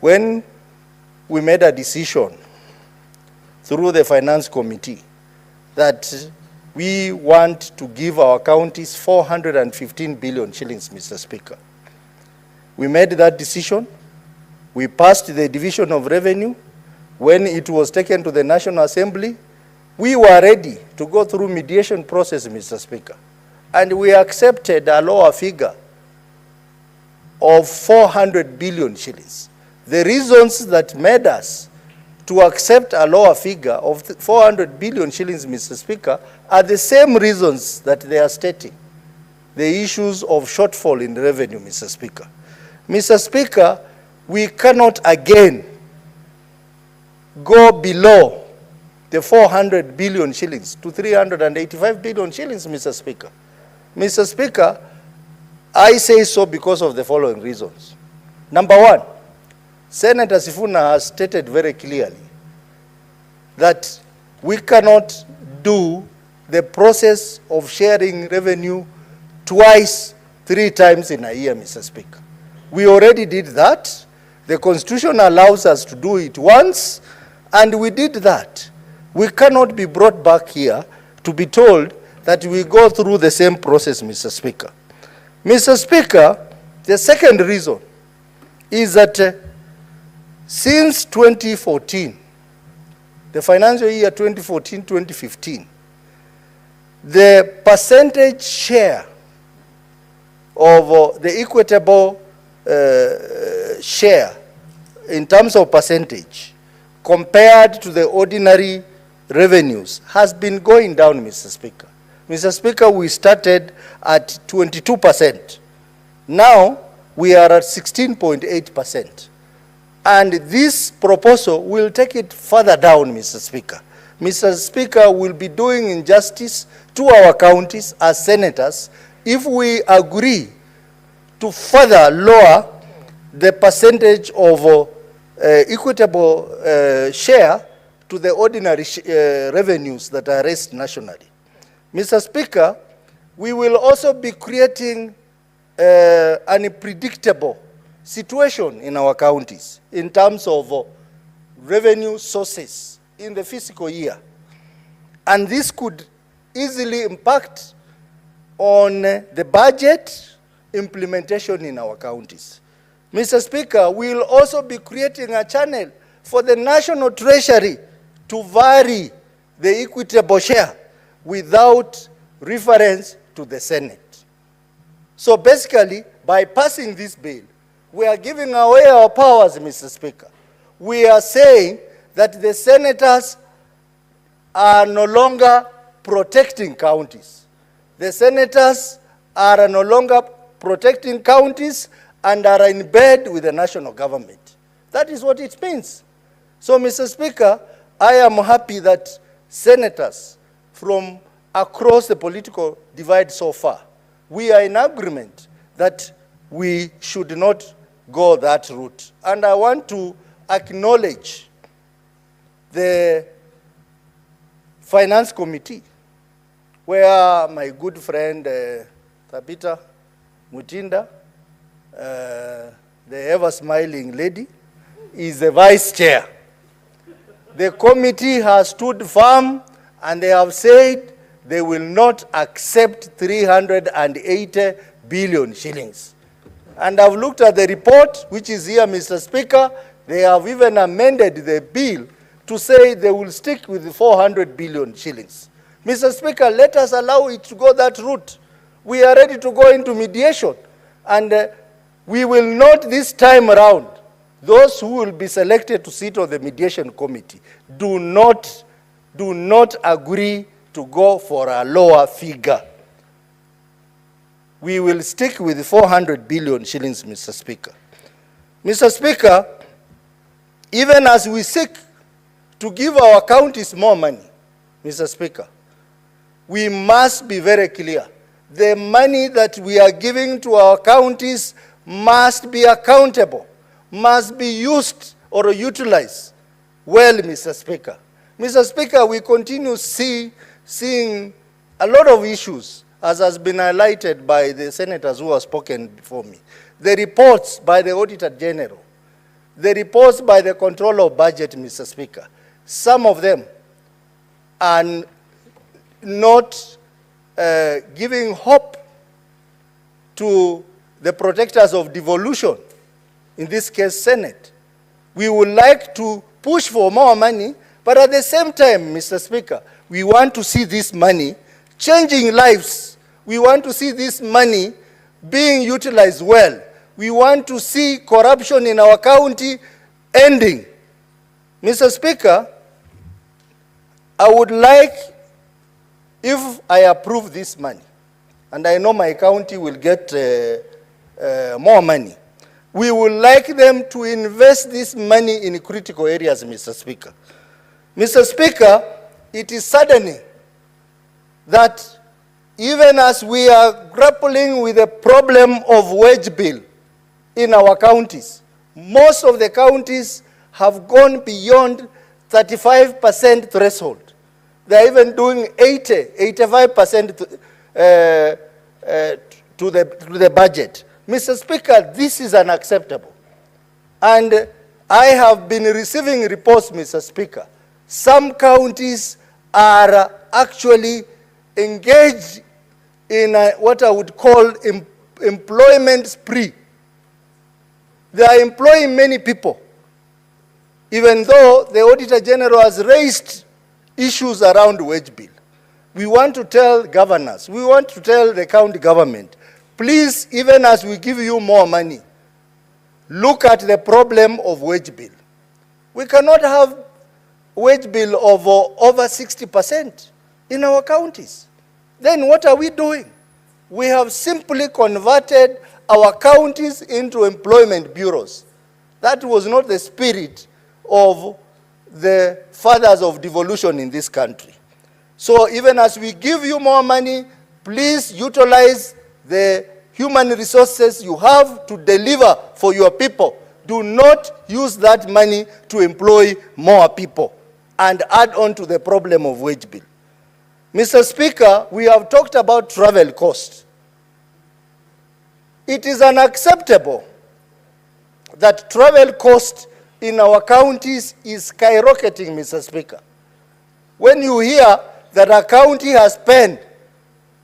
when we made a decision through the Finance Committee that we want to give our counties 415 billion shillings, Mr. Speaker. We made that decision. We passed the Division of Revenue. When it was taken to the National Assembly, we were ready to go through mediation process, Mr. Speaker. And we accepted a lower figure of 400 billion shillings. The reasons that made us to accept a lower figure of 400 billion shillings, Mr. Speaker, are the same reasons that they are stating. The issues of shortfall in revenue, Mr. Speaker. Mr. Speaker, we cannot again go below the 400 billion shillings to 385 billion shillings, Mr. Speaker. Mr. Speaker, I say so because of the following reasons. Number one, Senator Sifuna has stated very clearly that we cannot do the process of sharing revenue twice, 3 times in a year, Mr. Speaker. We already did that. The Constitution allows us to do it once, and we did that. We cannot be brought back here to be told that we go through the same process, Mr. Speaker. Mr. Speaker, the second reason is that since 2014, the financial year 2014-2015, the percentage share of the equitable share in terms of percentage compared to the ordinary revenues has been going down, Mr. Speaker. Mr. Speaker, we started at 22%. Now we are at 16.8%. And this proposal will take it further down, Mr. Speaker. Mr. Speaker, will be doing injustice to our counties as senators if we agree to further lower the percentage of equitable share to the ordinary revenues that are raised nationally. Mr. Speaker, we will also be creating an unpredictable situation in our counties in terms of revenue sources in the fiscal year. And this could easily impact on the budget implementation in our counties. Mr. Speaker, we will also be creating a channel for the National Treasury to vary the equitable share without reference to the Senate. So basically, by passing this bill, we are giving away our powers, Mr. Speaker. We are saying that the senators are no longer protecting counties. The senators are no longer protecting counties and are in bed with the national government. That is what it means. So, Mr. Speaker, I am happy that senators from across the political divide so far, we are in agreement that we should not go that route. And I want to acknowledge the Finance Committee, where my good friend Tabitha Mutinda, the ever-smiling lady, is the vice chair. The committee has stood firm and they have said they will not accept 380 billion shillings. And I've looked at the report, which is here, Mr. Speaker. They have even amended the bill to say they will stick with the 400 billion shillings. Mr. Speaker, let us allow it to go that route. We are ready to go into mediation. And we will not this time around, those who will be selected to sit on the mediation committee, do not agree to go for a lower figure. We will stick with 400 billion shillings, Mr. Speaker. Mr. Speaker, even as we seek to give our counties more money, Mr. Speaker, we must be very clear. The money that we are giving to our counties must be accountable, must be used or utilized well, Mr. Speaker. Mr. Speaker, we continue seeing a lot of issues, as has been highlighted by the senators who have spoken before me. The reports by the Auditor General the reports by the Controller of Budget, Mr. Speaker, some of them are not giving hope to the protectors of devolution, in this case, Senate. We would like to push for more money, but at the same time, Mr. Speaker, we want to see this money changing lives. We want to see this money being utilized well. We want to see corruption in our county ending. Mr. Speaker, I would like, if I approve this money, and I know my county will get more money, we would like them to invest this money in critical areas, Mr. Speaker. Mr. Speaker, it is saddening that even as we are grappling with the problem of wage bill in our counties, most of the counties have gone beyond 35% threshold. They are even doing 85% to the budget. Mr. Speaker, this is unacceptable. And I have been receiving reports, Mr. Speaker. Some counties are actually engaged in what I would call employment spree. They are employing many people, even though the Auditor General has raised issues around wage bill. We want to tell governors, we want to tell the county government, please, even as we give you more money, look at the problem of wage bill. We cannot have wage bill of over 60% in our counties. Then what are we doing? We have simply converted our counties into employment bureaus. That was not the spirit of the fathers of devolution in this country. So even as we give you more money, please utilize the human resources you have to deliver for your people. Do not use that money to employ more people and add on to the problem of wage bill. Mr. Speaker, we have talked about travel costs. It is unacceptable that travel cost in our counties is skyrocketing, Mr. Speaker. When you hear that a county has spent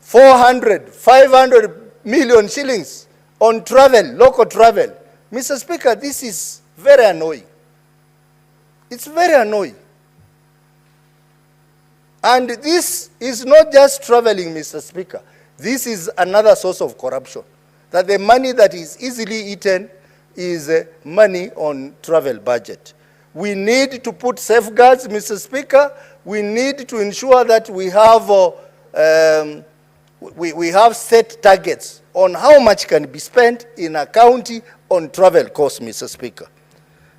400, 500 million shillings on travel, local travel, Mr. Speaker, this is very annoying. It's very annoying. And this is not just traveling, Mr. Speaker. This is another source of corruption. That the money that is easily eaten is money on travel budget. We need to put safeguards, Mr. Speaker. We need to ensure that we have set targets on how much can be spent in a county on travel costs, Mr. Speaker.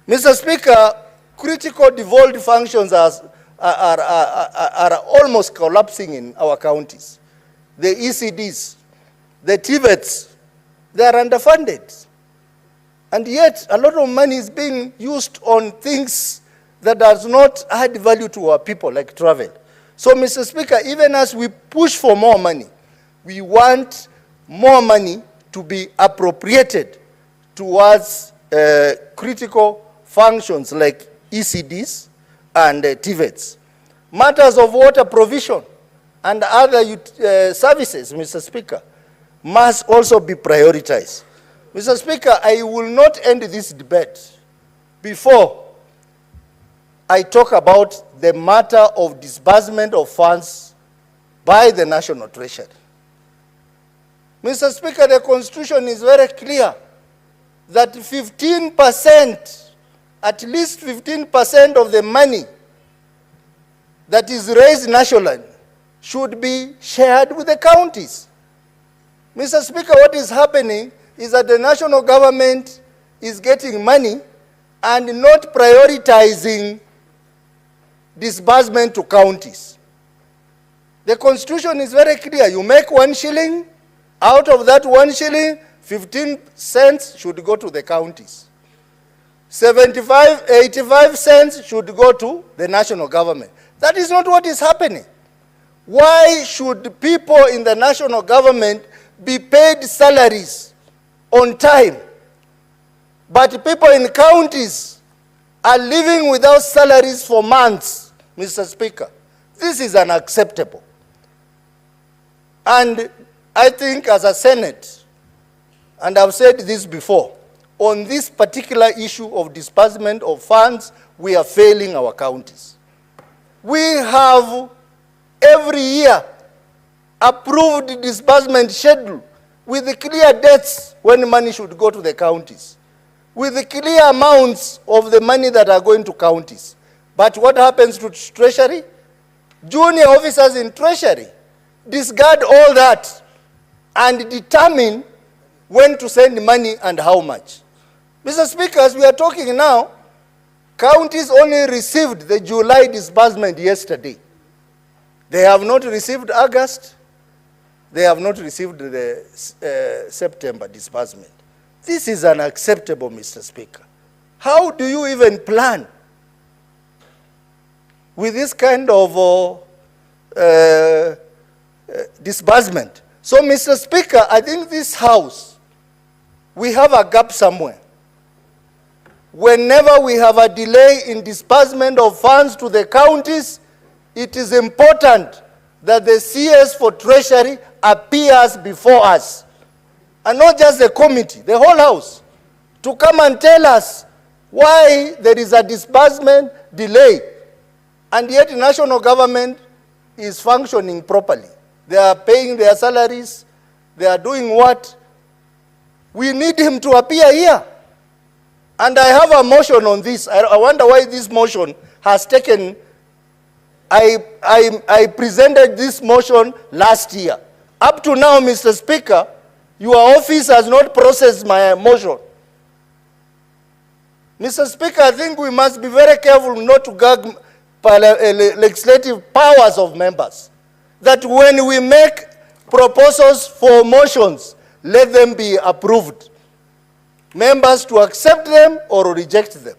Mr. Speaker, critical devolved functions are almost collapsing in our counties. The ECDs, the TVETs, they are underfunded. And yet, a lot of money is being used on things that does not add value to our people, like travel. So, Mr. Speaker, even as we push for more money, we want more money to be appropriated towards critical functions like ECDs and TVETs. Matters of water provision and other services, Mr. Speaker, must also be prioritized. Mr. Speaker, I will not end this debate before I talk about the matter of disbursement of funds by the National Treasury. Mr. Speaker, the Constitution is very clear that 15%, at least 15% of the money that is raised nationally should be shared with the counties. Mr. Speaker, what is happening is that the national government is getting money and not prioritizing disbursement to counties. The Constitution is very clear. You make 1 shilling, out of that 1 shilling, 15 cents should go to the counties. 85 cents should go to the national government. That is not what is happening. Why should people in the national government be paid salaries on time, But people in counties are living without salaries for months, Mr. Speaker. This is unacceptable. And I think as a Senate, and I've said this before, on this particular issue of disbursement of funds, we are failing our counties. We have every year approved disbursement schedule with the clear dates when money should go to the counties, with the clear amounts of the money that are going to counties. But what happens to Treasury? Junior officers in Treasury discard all that and determine when to send money and how much. Mr. Speaker, as we are talking now, counties only received the July disbursement yesterday. They have not received August. They have not received the September disbursement. This is unacceptable, Mr. Speaker. How do you even plan with this kind of disbursement? So, Mr. Speaker, I think this House, we have a gap somewhere. Whenever we have a delay in disbursement of funds to the counties, it is important that the CS for Treasury appears before us, and not just the committee, the whole House, to come and tell us why there is a disbursement delay, and yet the national government is functioning properly. They are paying their salaries, they are doing what? We need him to appear here. And I have a motion on this. I wonder why this motion has taken. I presented this motion last year. Up to now, Mr. Speaker, your office has not processed my motion. Mr. Speaker, I think we must be very careful not to gag legislative powers of members. That when we make proposals for motions, let them be approved. Members to accept them or reject them.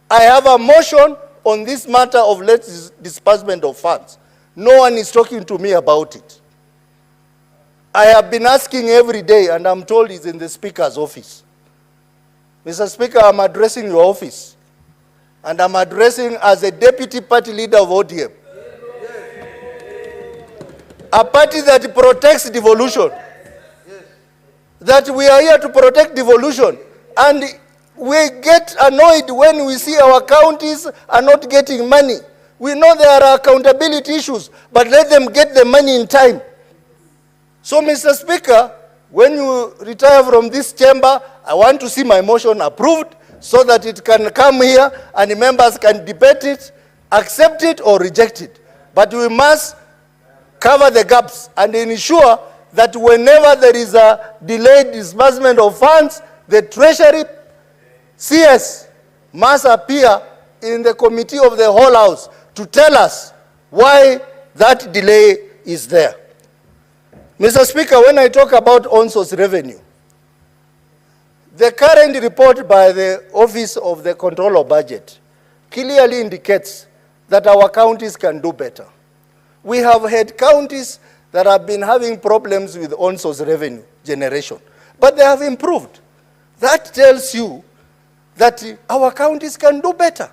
I have a motion on this matter of late disbursement of funds. No one is talking to me about it. I have been asking every day, and I'm told it's in the Speaker's office. Mr. Speaker, I'm addressing your office, and I'm addressing as a deputy party leader of ODM. A party that protects devolution. That we are here to protect devolution. And we get annoyed when we see our counties are not getting money. We know there are accountability issues, but let them get the money in time. So, Mr. Speaker, when you retire from this chamber, I want to see my motion approved so that it can come here and the members can debate it, accept it or reject it. But we must cover the gaps and ensure that whenever there is a delayed disbursement of funds, the Treasury CS must appear in the committee of the whole House to tell us why that delay is there. Mr. Speaker, when I talk about on-source revenue, the current report by the Office of the Controller Budget clearly indicates that our counties can do better. We have had counties that have been having problems with on-source revenue generation, but they have improved. That tells you that our counties can do better.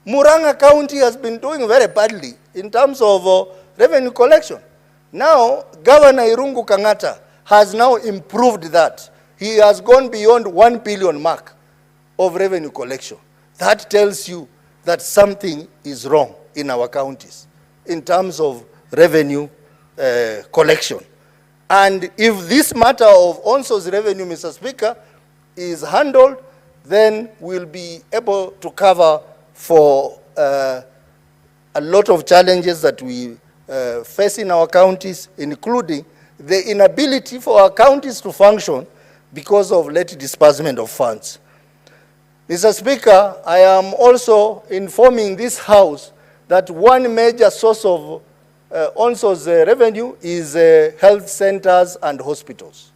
Murang'a County has been doing very badly in terms of revenue collection. Now, Governor Irungu Kang'ata has now improved that. He has gone beyond 1 billion mark of revenue collection. That tells you that something is wrong in our counties in terms of revenue collection. And if this matter of on-source revenue, Mr. Speaker, is handled, then we'll be able to cover for a lot of challenges that we face in our counties, including the inability for our counties to function because of late disbursement of funds. Mr. Speaker, I am also informing this House that one major source of on-source revenue is health centers and hospitals.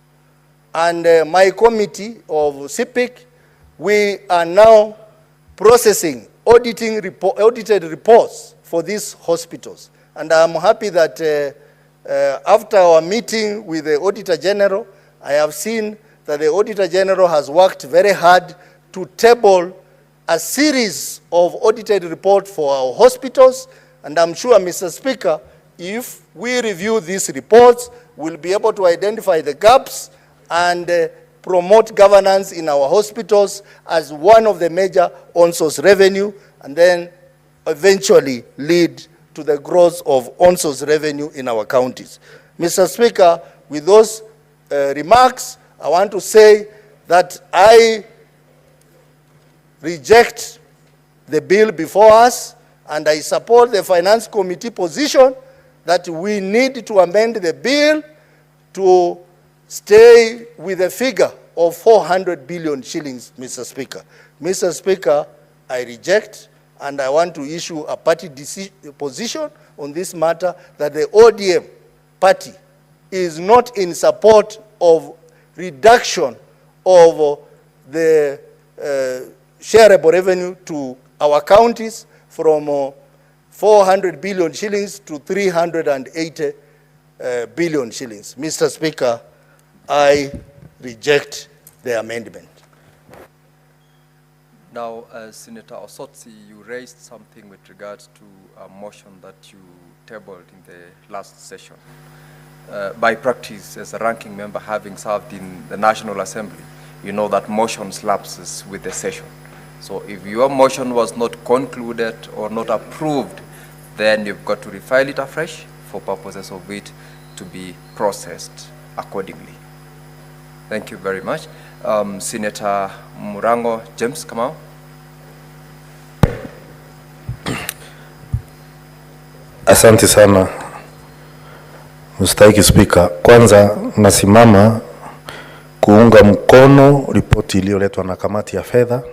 And my committee of CPIC, we are now processing audited reports for these hospitals. And I'm happy that after our meeting with the Auditor General, I have seen that the Auditor General has worked very hard to table a series of audited reports for our hospitals, and I'm sure, Mr. Speaker, if we review these reports, we'll be able to identify the gaps and promote governance in our hospitals as one of the major on-source revenue, and then eventually lead to the growth of on-source revenue in our counties. Mr. Speaker, with those remarks, I want to say that I reject the bill before us, and I support the Finance Committee position that we need to amend the bill to stay with a figure of 400 billion shillings, Mr. Speaker. Mr. Speaker, I reject, and I want to issue a party position on this matter that the ODM party is not in support of reduction of the shareable revenue to our counties from 400 billion shillings to 380 billion shillings. Mr. Speaker, I reject the amendment. Now, Senator Osotsi, you raised something with regards to a motion that you tabled in the last session. By practice, as a ranking member having served in the National Assembly, you know that motions lapses with the session. So if your motion was not concluded or not approved, then you've got to refile it afresh for purposes of it to be processed accordingly. Thank you very much. Senator Murango James, come on. Asante sana, Mstahiki Speaker. Kwanza nasimama kuunga mkono ripoti iliyoletwa na kamati ya fedha